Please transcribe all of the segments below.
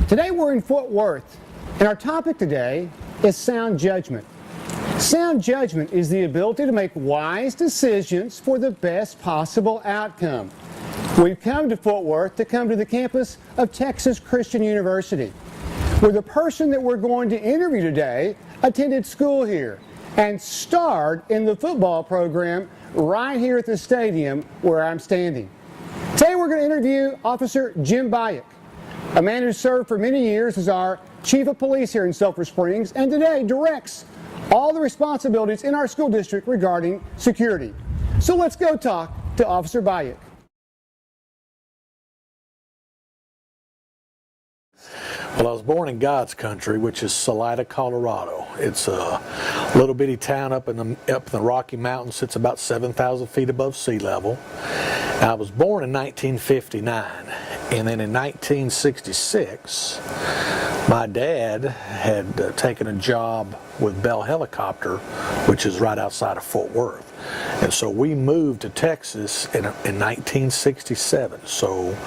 Today we're in Fort Worth, and our topic today is sound judgment. Sound judgment is the ability to make wise decisions for the best possible outcome. We've come to Fort Worth to come to the campus of Texas Christian University, where the person that we're going to interview today attended school here and starred in the football program right here at the stadium where I'm standing. Today we're going to interview Officer Jim Bayek, a man who served for many years as our Chief of Police here in Sulphur Springs and today directs all the responsibilities in our school district regarding security. So let's go talk to Officer Bayek. Well, I was born in God's country, which is Salida, Colorado. It's a little bitty town up in the Rocky Mountains. Sits about 7,000 feet above sea level. I was born in 1959, and then in 1966, my dad had taken a job with Bell Helicopter, which is right outside of Fort Worth. And so we moved to Texas in 1967. So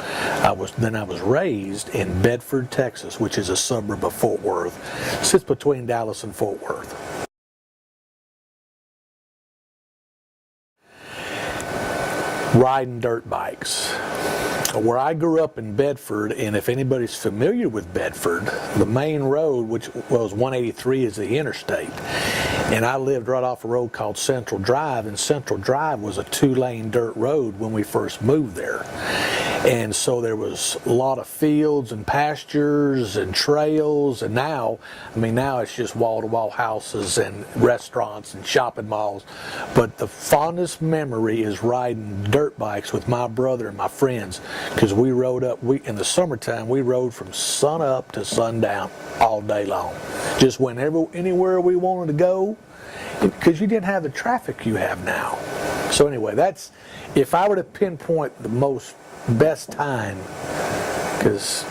I was raised in Bedford, Texas, which is a suburb of Fort Worth. Sits between Dallas and Fort Worth. Riding dirt bikes. Where I grew up in Bedford, and if anybody's familiar with Bedford, the main road, which was 183, is the interstate. And I lived right off a road called Central Drive, and Central Drive was a 2-lane dirt road when we first moved there. And so there was a lot of fields and pastures and trails, and now it's just wall-to-wall houses and restaurants and shopping malls. But the fondest memory is riding dirt bikes with my brother and my friends, because we rode up, in the summertime, we rode from sun up to sundown all day long. Just anywhere we wanted to go, because you didn't have the traffic you have now. So anyway, that's, if I were to pinpoint the best time, because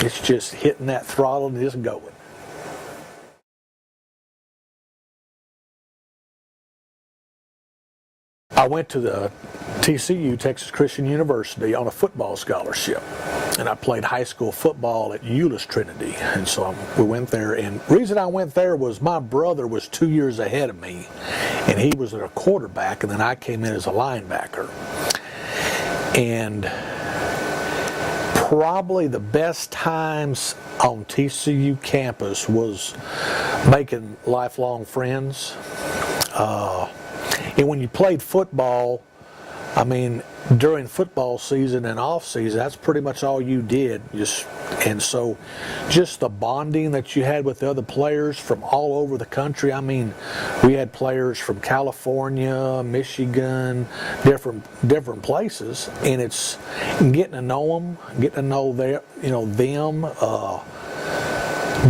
it's just hitting that throttle and just going. I went to the TCU, Texas Christian University, on a football scholarship, and I played high school football at Euless Trinity. And so we went there, and the reason I went there was my brother was 2 years ahead of me, and he was a quarterback, and then I came in as a linebacker. And probably the best times on TCU campus was making lifelong friends. And when you played football, during football season and off season, that's pretty much all you did. And so just the bonding that you had with the other players from all over the country. We had players from California, Michigan, different places, and it's getting to know them, getting to know them,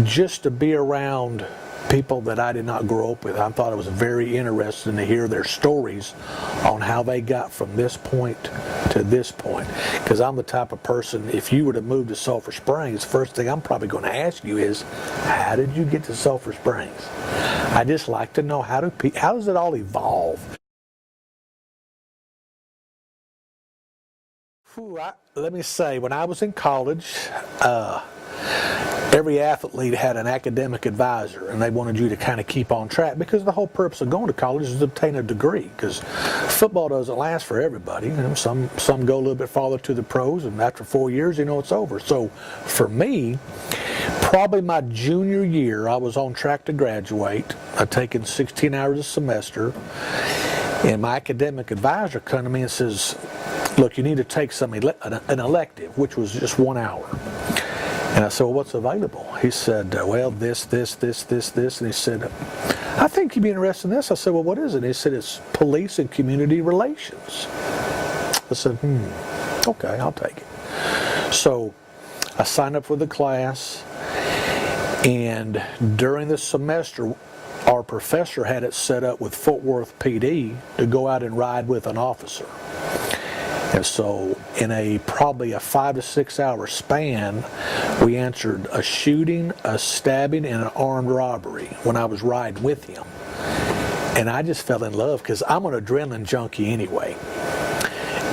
just to be around people that I did not grow up with. I thought it was very interesting to hear their stories on how they got from this point to this point. Because I'm the type of person, if you were to move to Sulphur Springs, the first thing I'm probably going to ask you is, how did you get to Sulphur Springs? I just like to know, how does it all evolve? Let me say, when I was in college, every athlete had an academic advisor, and they wanted you to kind of keep on track, because the whole purpose of going to college is to obtain a degree, because football doesn't last for everybody. Some go a little bit farther to the pros, and after 4 years, it's over. So for me, probably my junior year, I was on track to graduate. I'd taken 16 hours a semester, and my academic advisor came to me and says, look, you need to take an elective, which was just 1 hour. And I said, well, what's available? He said, well, this. And he said, I think you'd be interested in this. I said, well, what is it? And he said, it's police and community relations. I said, okay, I'll take it. So I signed up for the class, and during the semester, our professor had it set up with Fort Worth PD to go out and ride with an officer. And so in probably a 5 to 6 hour span, we answered a shooting, a stabbing, and an armed robbery when I was riding with him. And I just fell in love, because I'm an adrenaline junkie anyway.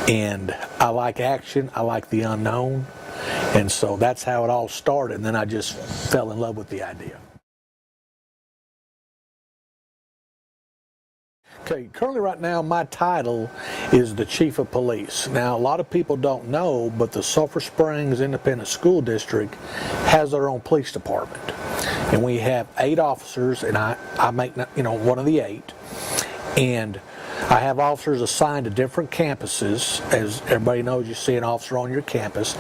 And I like action, I like the unknown. And so that's how it all started, and then I just fell in love with the idea. Okay, currently right now my title is the Chief of Police. Now a lot of people don't know, but the Sulphur Springs Independent School District has their own police department. And we have 8 officers, and I make one of the 8. And I have officers assigned to different campuses. As everybody knows, you see an officer on your campus.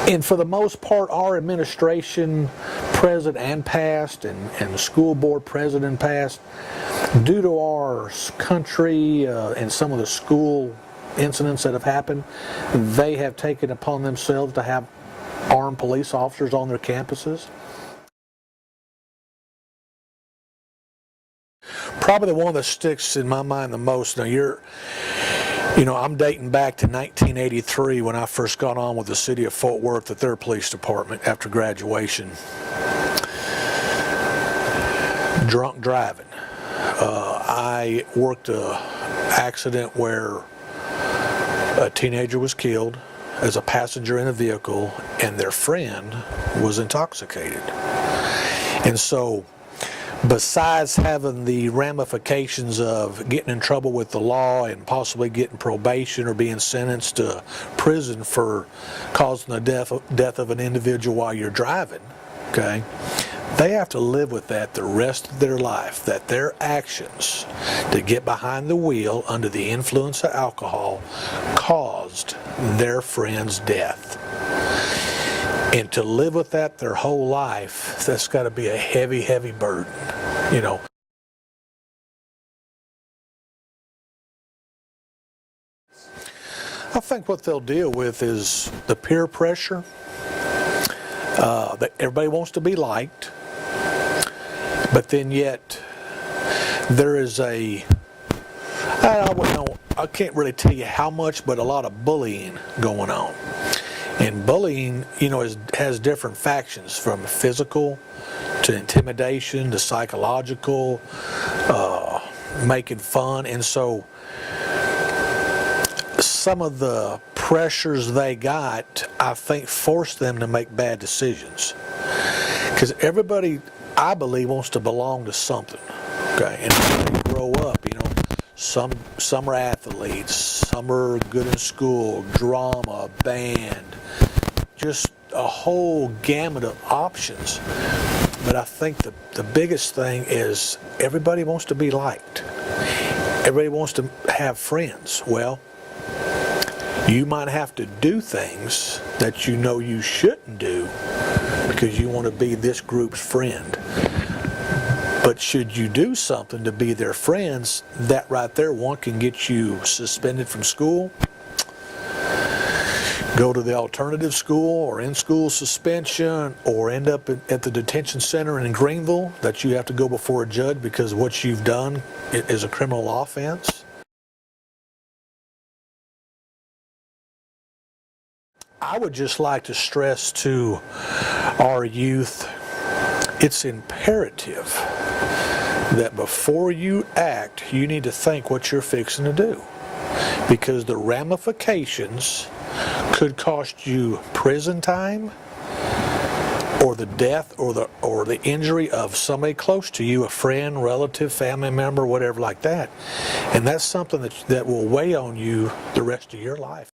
And for the most part, our administration, present and past, and the school board president and past, due to our country and some of the school incidents that have happened, they have taken upon themselves to have armed police officers on their campuses. Probably the one that sticks in my mind the most. Now I'm dating back to 1983 when I first got on with the city of Fort Worth at their police department after graduation. Drunk driving. I worked an accident where a teenager was killed as a passenger in a vehicle, and their friend was intoxicated. And so, besides having the ramifications of getting in trouble with the law and possibly getting probation or being sentenced to prison for causing the death of an individual while you're driving, okay, they have to live with that the rest of their life, that their actions to get behind the wheel under the influence of alcohol caused their friend's death. And to live with that their whole life, that's got to be a heavy, heavy burden, I think what they'll deal with is the peer pressure. That everybody wants to be liked, but then yet there is I can't really tell you how much, but a lot of bullying going on. And bullying, has different factions, from physical to intimidation to psychological, making fun. And so some of the pressures they got, I think, forced them to make bad decisions. Because everybody, I believe, wants to belong to something. Okay, and when you grow up, some are athletes, some are good in school, drama, band, just a whole gamut of options. But I think the biggest thing is everybody wants to be liked. Everybody wants to have friends. Well, you might have to do things that you shouldn't do because you want to be this group's friend. But should you do something to be their friends, that right there, one can get you suspended from school, go to the alternative school or in-school suspension, or end up at the detention center in Greenville that you have to go before a judge because what you've done is a criminal offense. I would just like to stress to our youth, it's imperative that before you act, you need to think what you're fixing to do, because the ramifications could cost you prison time, or the death, or the injury of somebody close to you, a friend, relative, family member, whatever like that. And that's something that will weigh on you the rest of your life.